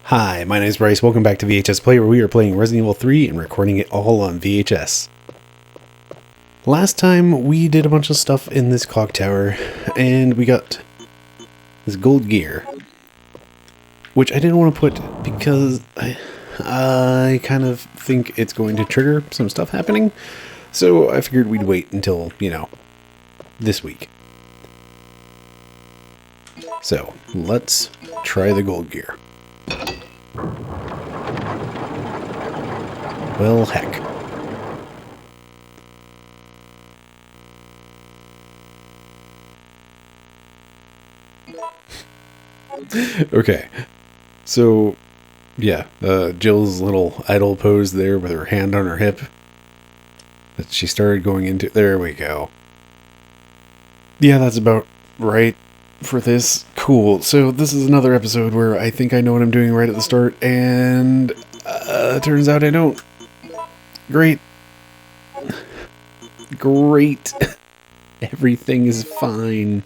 Hi, my name is Bryce. Welcome back to VHS Play, where we are playing Resident Evil 3 and recording it all on VHS. Last time, we did a bunch of stuff in this clock tower, and we got this gold gear, which I didn't want to put because I kind of think it's going to trigger some stuff happening, so I figured we'd wait until, this week. So, let's try the gold gear. Well, heck. Okay. So, yeah, Jill's little idle pose there with her hand on her hip that she started going into. There we go. Yeah, that's about right for this. Cool. So this is another episode where I think I know what I'm doing right at the start, and turns out I don't. Great. Great. Everything is fine.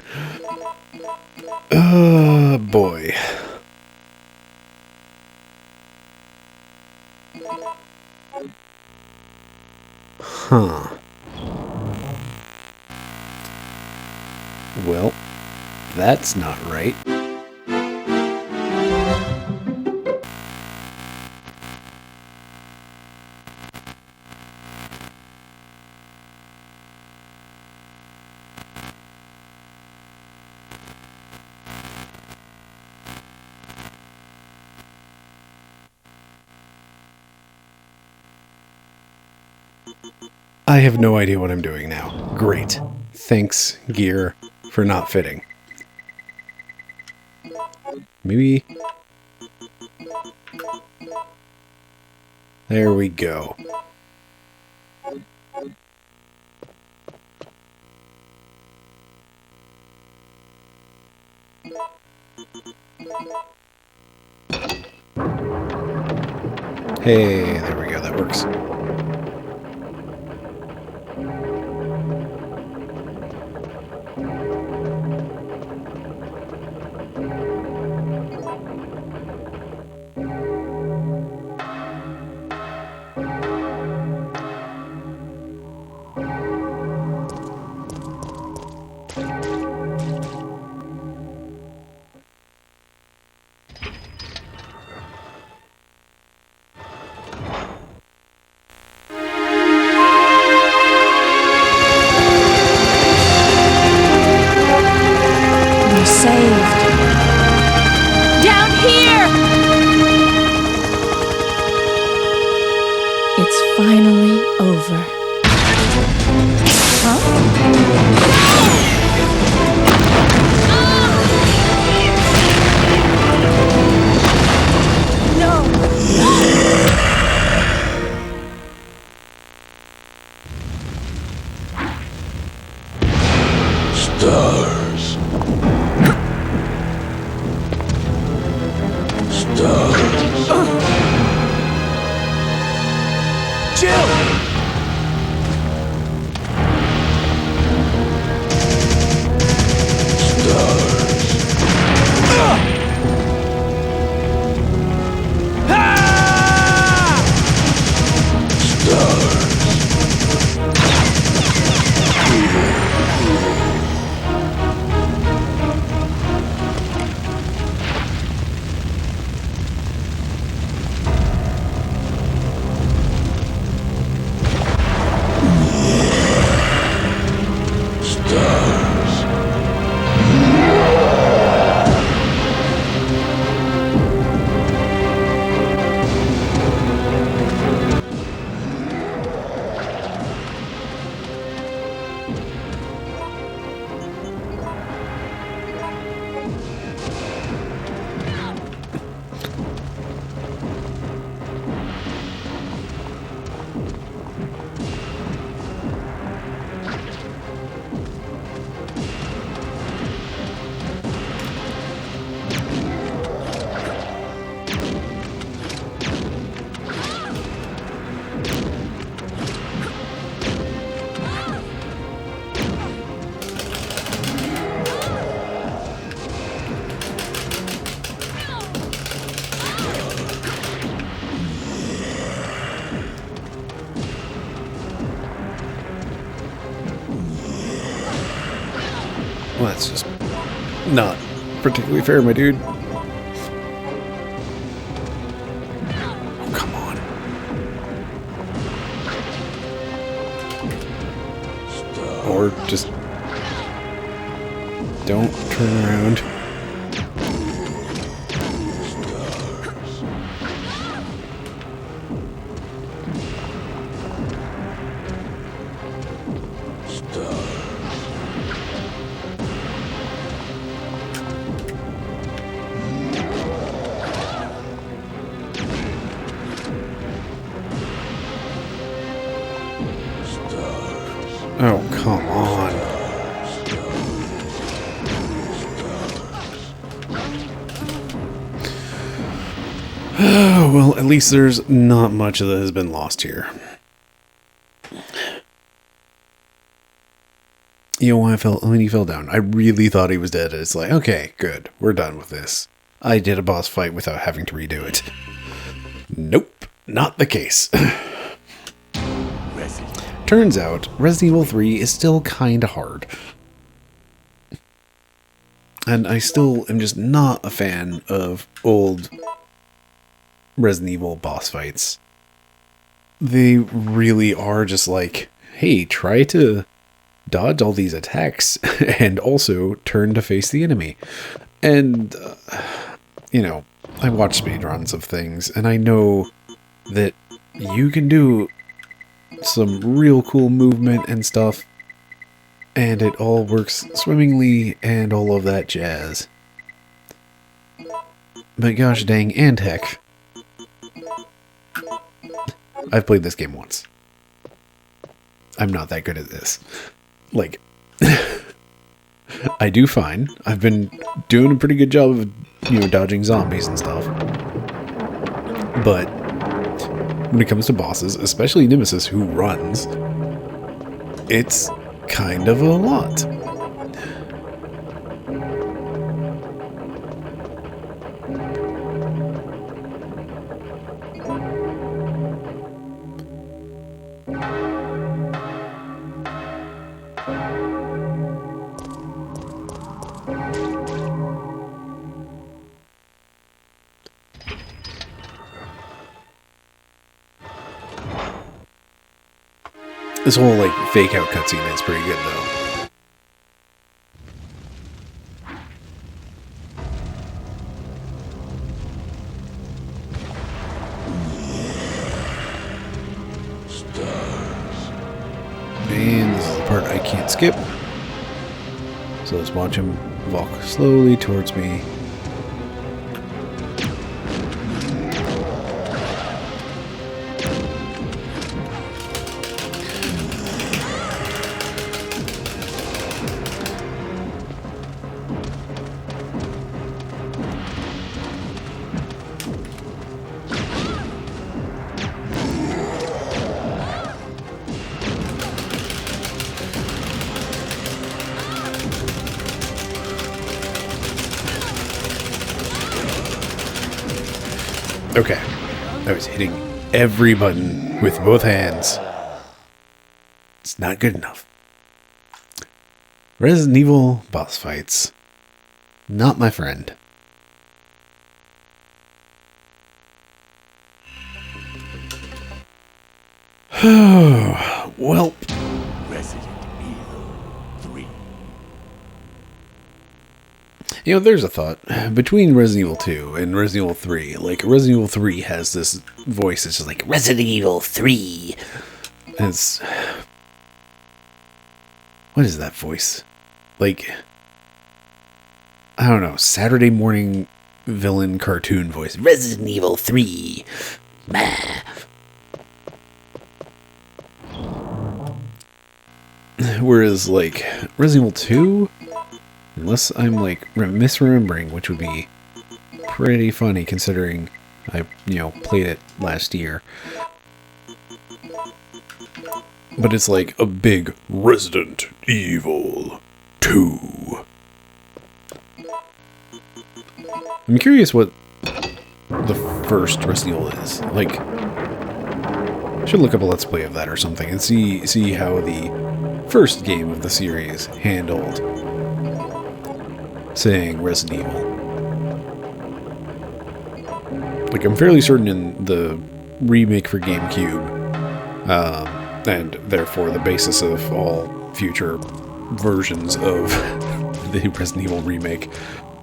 Oh, boy. Huh. Well, that's not right. I have no idea what I'm doing now. Great. Thanks, gear, for not fitting. Maybe... There we go. Hey, there we go. That works. Finally over. Huh? No! Stars. Stars. Jill! That's just not particularly fair, my dude. Oh, come on. Or just don't turn around. Oh, come on. Oh, well, at least there's not much that has been lost here. You know why when he fell down, I really thought he was dead. It's like, okay, good. We're done with this. I did a boss fight without having to redo it. Nope, not the case. Turns out, Resident Evil 3 is still kinda hard. And I still am just not a fan of old Resident Evil boss fights. They really are just like, hey, try to dodge all these attacks and also turn to face the enemy. And, you know, I watch speedruns of things, and I know that you can do some real cool movement and stuff, and it all works swimmingly and all of that jazz. But gosh dang and heck, I've played this game once. I'm not that good at this. Like, I do fine. I've been doing a pretty good job of, you know, dodging zombies and stuff. But when it comes to bosses, especially Nemesis, who runs, it's kind of a lot. This whole, like, fake out cutscene is pretty good, though. And this is the part I can't skip. So let's watch him walk slowly towards me. Okay, I was hitting every button with both hands. It's not good enough. Resident Evil boss fights. Not my friend. Well, Resident Evil 3. you know, there's a thought. Between Resident Evil 2 and Resident Evil 3, like, Resident Evil 3 has this voice that's just like, Resident Evil 3. And it's... what is that voice? Like, I don't know, Saturday morning villain cartoon voice. Resident Evil 3. Bah. Whereas, like, Resident Evil 2, unless I'm, like, misremembering, which would be pretty funny considering I, you know, played it last year. But it's like a big Resident Evil 2. I'm curious what the first Resident Evil is. Like, I should look up a Let's Play of that or something and see how the first game of the series handled saying Resident Evil. Like, I'm fairly certain in the remake for GameCube, and therefore the basis of all future versions of the Resident Evil remake.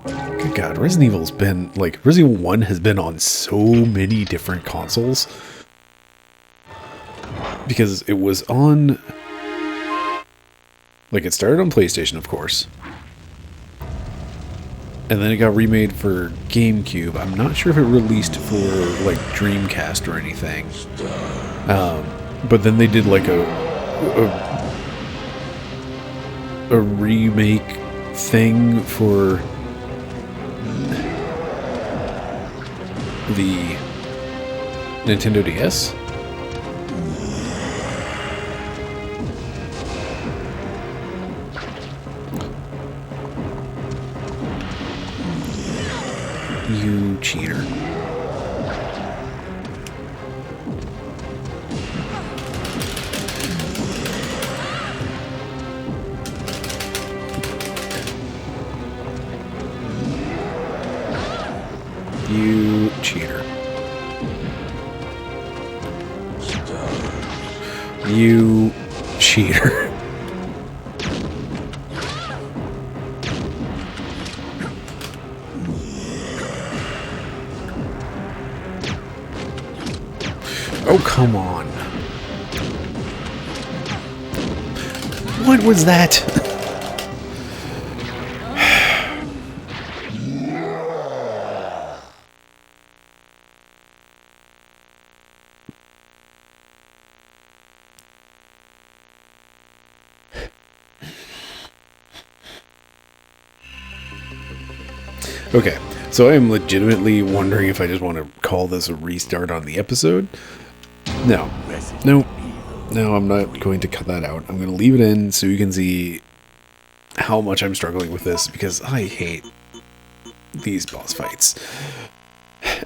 Good God, Resident Evil's been, like, Resident Evil 1 has been on so many different consoles. Because it was on, like, it started on PlayStation, of course. And then it got remade for GameCube. I'm not sure if it released for, like, Dreamcast or anything. But then they did, like, a remake thing for the Nintendo DS. You cheater. You cheater. You cheater. Oh, come on. What was that? Okay, so I am legitimately wondering if I just want to call this a restart on the episode. No, I'm not going to cut that out. I'm going to leave it in so you can see how much I'm struggling with this, because I hate these boss fights.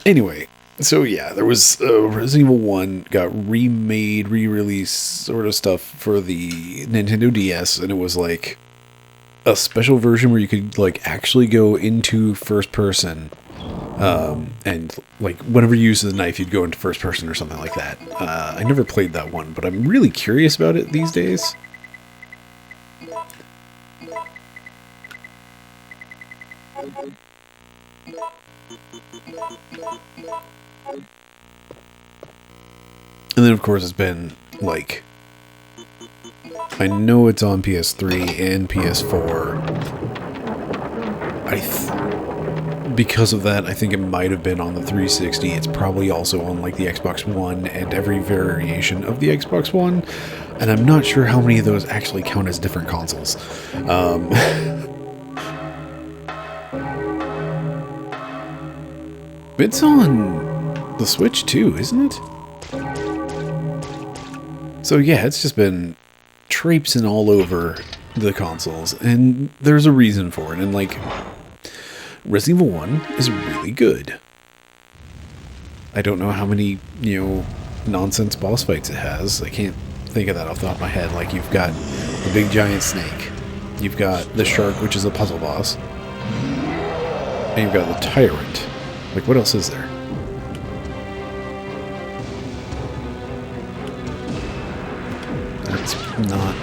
Anyway, so yeah, there was Resident Evil 1 got remade, re-released sort of stuff for the Nintendo DS, and it was like a special version where you could like actually go into first person. And like whenever you use the knife, you'd go into first person or something like that. I never played that one, but I'm really curious about it these days. And then of course it's been like, I know it's on PS3 and PS4. Because of that, I think it might have been on the 360. It's probably also on like the Xbox One and every variation of the Xbox One. And I'm not sure how many of those actually count as different consoles. It's on the Switch too, isn't it? So yeah, it's just been traipsing all over the consoles. And there's a reason for it. And like, Resident Evil 1 is really good. I don't know how many, nonsense boss fights it has. I can't think of that off the top of my head. Like, you've got the big giant snake. You've got the shark, which is a puzzle boss. And you've got the tyrant. Like, what else is there? That's not...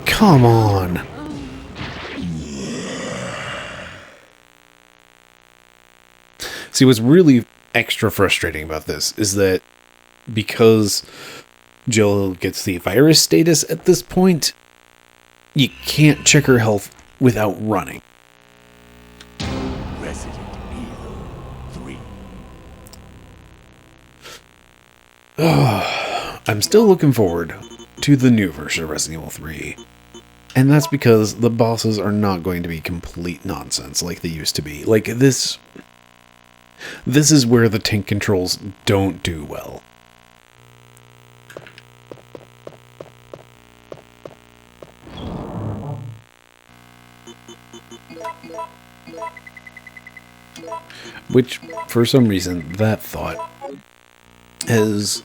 Come on. See, what's really extra frustrating about this is that because Jill gets the virus status at this point, you can't check her health without running. Resident Evil 3. I'm still looking forward to the new version of Resident Evil 3. And that's because the bosses are not going to be complete nonsense like they used to be. Like, this is where the tank controls don't do well. Which, for some reason, that thought has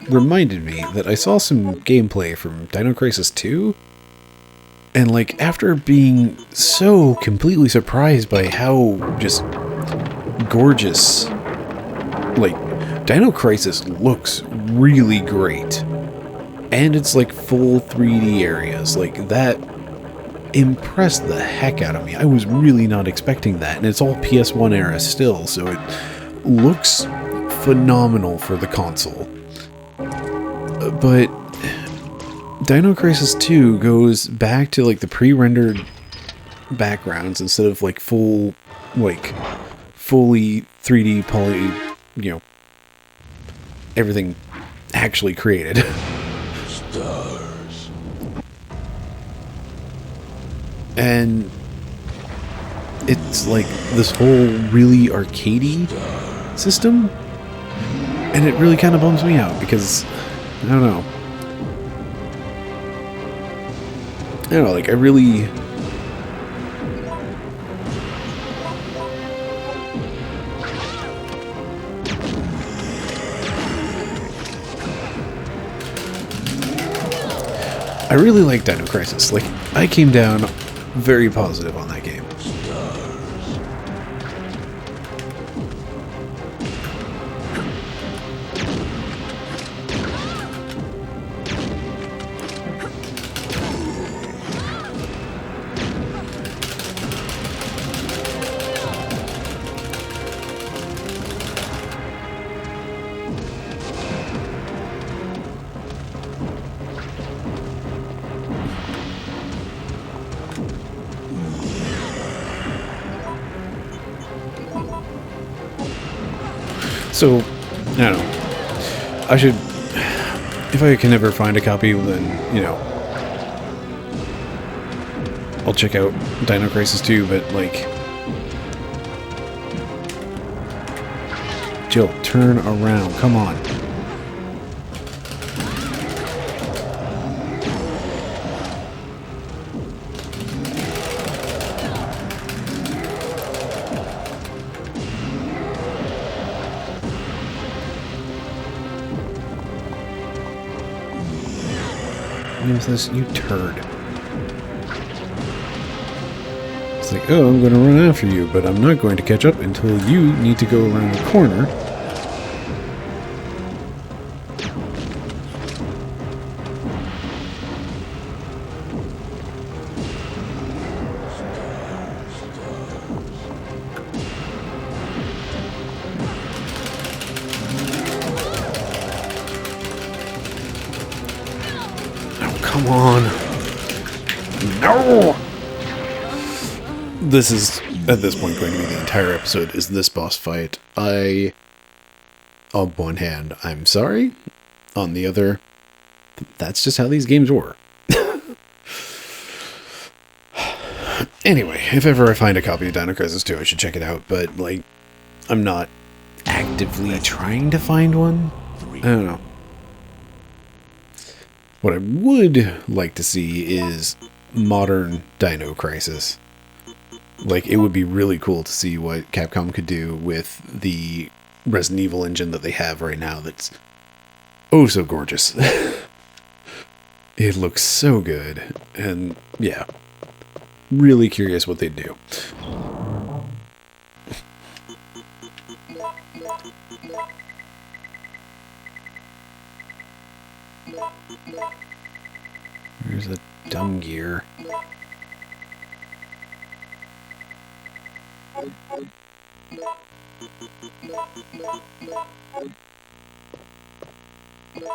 reminded me that I saw some gameplay from Dino Crisis 2. And, like, after being so completely surprised by how just gorgeous, like, Dino Crisis looks really great. And it's, like, full 3D areas. Like, that impressed the heck out of me. I was really not expecting that. And it's all PS1 era still, so it looks phenomenal for the console. But Dino Crisis 2 goes back to, like, the pre-rendered backgrounds instead of, like, fully 3D poly, you know, everything actually created. Stars. And it's, like, this whole really arcadey system. And it really kind of bums me out because, I don't know. Like, I really... I really like Dino Crisis. Like, I came down very positive on that game. So, I don't know. I should... If I can ever find a copy, then, you know... I'll check out Dino Crisis 2, but, like... Jill, turn around. Come on. Nemesis, you turd. It's like, oh, I'm going to run after you, but I'm not going to catch up until you need to go around the corner. Come on. No! This is, at this point, going to be the entire episode, is this boss fight. On one hand, I'm sorry. On the other, that's just how these games work. Anyway, if ever I find a copy of Dino Crisis 2, I should check it out, but, like, I'm not actively trying to find one. I don't know. What I would like to see is modern Dino Crisis. Like, it would be really cool to see what Capcom could do with the Resident Evil engine that they have right now that's oh so gorgeous. It looks so good. And, yeah. Really curious what they'd do. There's a dumb gear.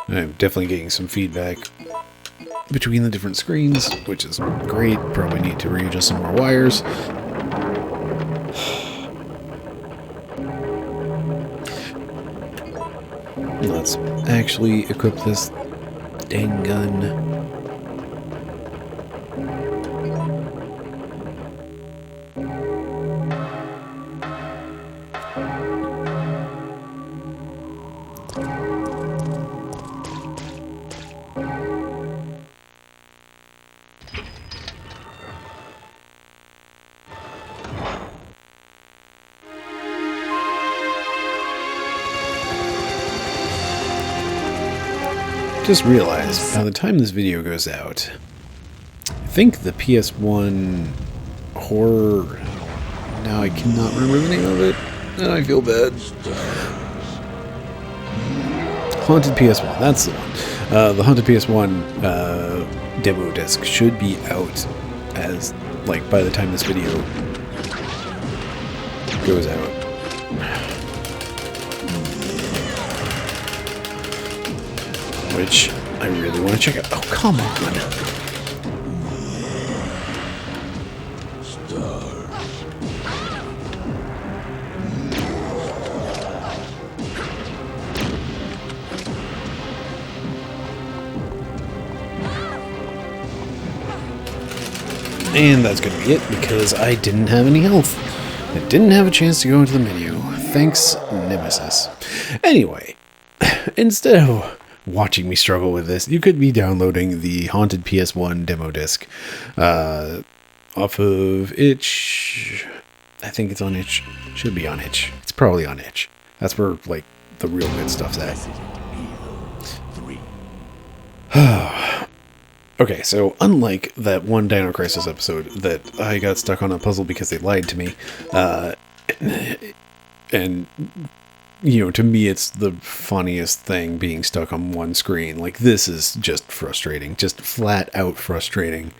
I'm definitely getting some feedback between the different screens, which is great. Probably need to readjust some more wires. Let's actually equip this dang gun. Just realized, by the time this video goes out, I think the PS1 horror... Now I cannot remember the name of it, and I feel bad. Haunted PS1, that's the one. The Haunted PS1 demo disc should be out as, like, by the time this video goes out. Which I really want to check out. Oh, come on. And that's going to be it because I didn't have any health. I didn't have a chance to go into the menu. Thanks, Nemesis. Anyway, instead of watching me struggle with this, you could be downloading the Haunted PS1 demo disc off of Itch. I think it's on Itch. Should be on Itch. It's probably on Itch. That's where, like, the real good stuff's at. Okay, so unlike that one Dino Crisis episode that I got stuck on a puzzle because they lied to me, and you know, to me, it's the funniest thing being stuck on one screen. Like, this is just frustrating. Just flat out frustrating.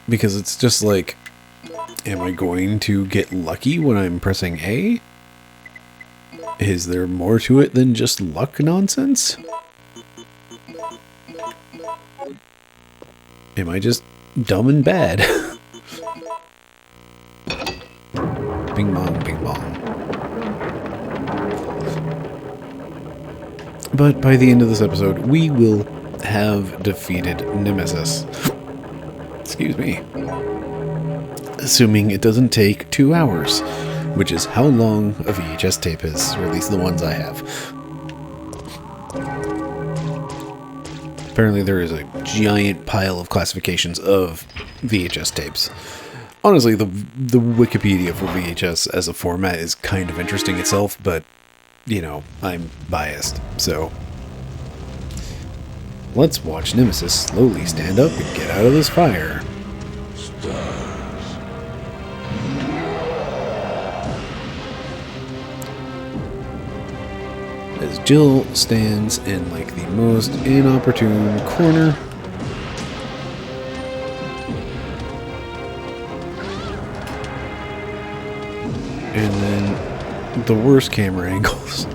Because it's just like, am I going to get lucky when I'm pressing A? Is there more to it than just luck nonsense? Am I just dumb and bad? Bing bong, bing bong. But by the end of this episode, we will have defeated Nemesis. Excuse me. Assuming it doesn't take 2 hours, which is how long a VHS tape is, or at least the ones I have. Apparently there is a giant pile of classifications of VHS tapes. Honestly, the Wikipedia for VHS as a format is kind of interesting itself, but, you know, I'm biased, so... Let's watch Nemesis slowly stand up and get out of this fire. As Jill stands in, like, the most inopportune corner. And then the worst camera angles.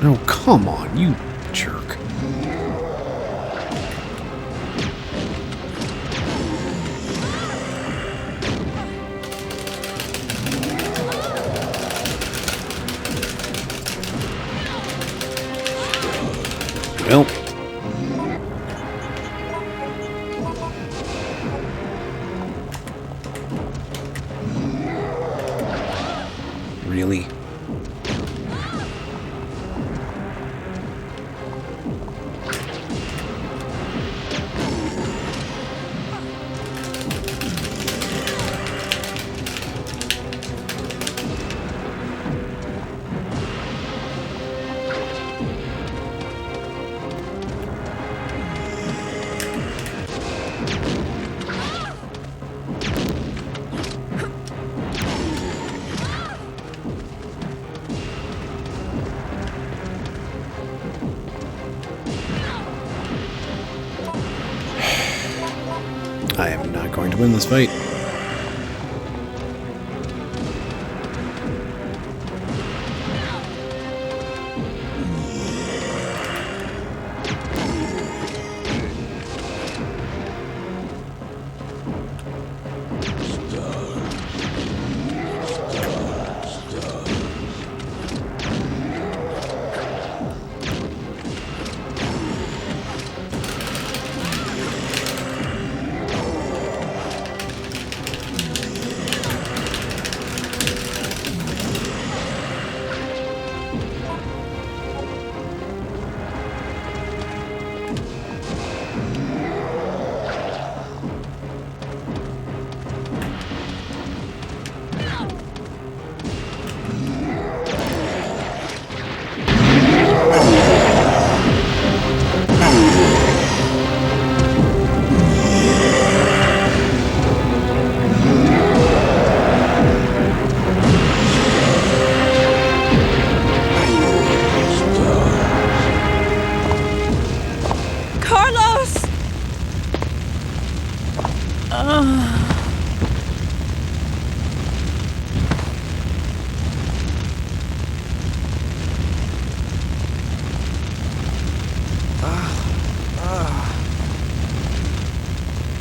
Oh, come on, you jerk. Well. Really? I am not going to win this fight.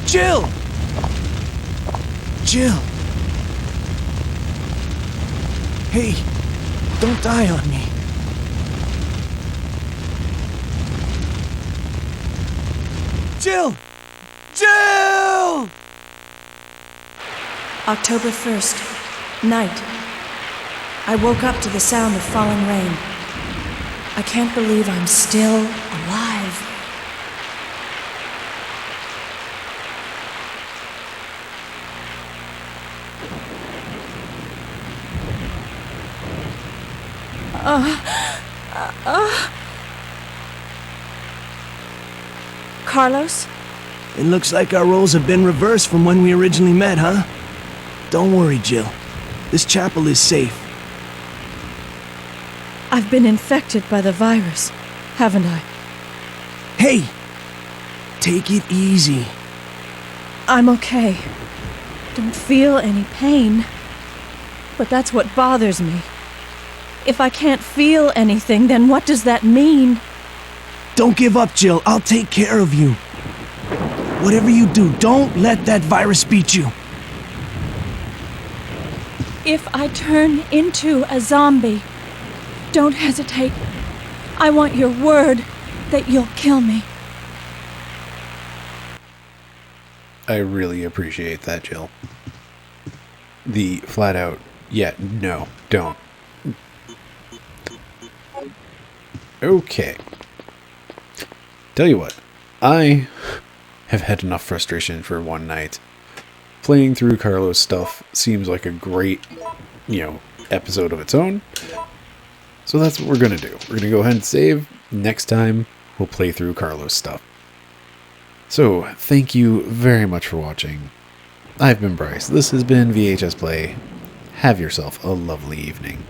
Jill! Jill! Hey, don't die on me. Jill! Jill! October 1st, night. I woke up to the sound of falling rain. I can't believe I'm still alive. Carlos? It looks like our roles have been reversed from when we originally met, huh? Don't worry, Jill. This chapel is safe. I've been infected by the virus, haven't I? Hey! Take it easy. I'm okay. Don't feel any pain. But that's what bothers me. If I can't feel anything, then what does that mean? Don't give up, Jill. I'll take care of you. Whatever you do, don't let that virus beat you. If I turn into a zombie, don't hesitate. I want your word that you'll kill me. I really appreciate that, Jill. The flat out, yeah, no, don't. Okay. Tell you what, I have had enough frustration for one night. Playing through Carlos stuff seems like a great, episode of its own. So that's what we're going to do. We're going to go ahead and save. Next time, we'll play through Carlos stuff. So, thank you very much for watching. I've been Bryce. This has been VHS Play. Have yourself a lovely evening.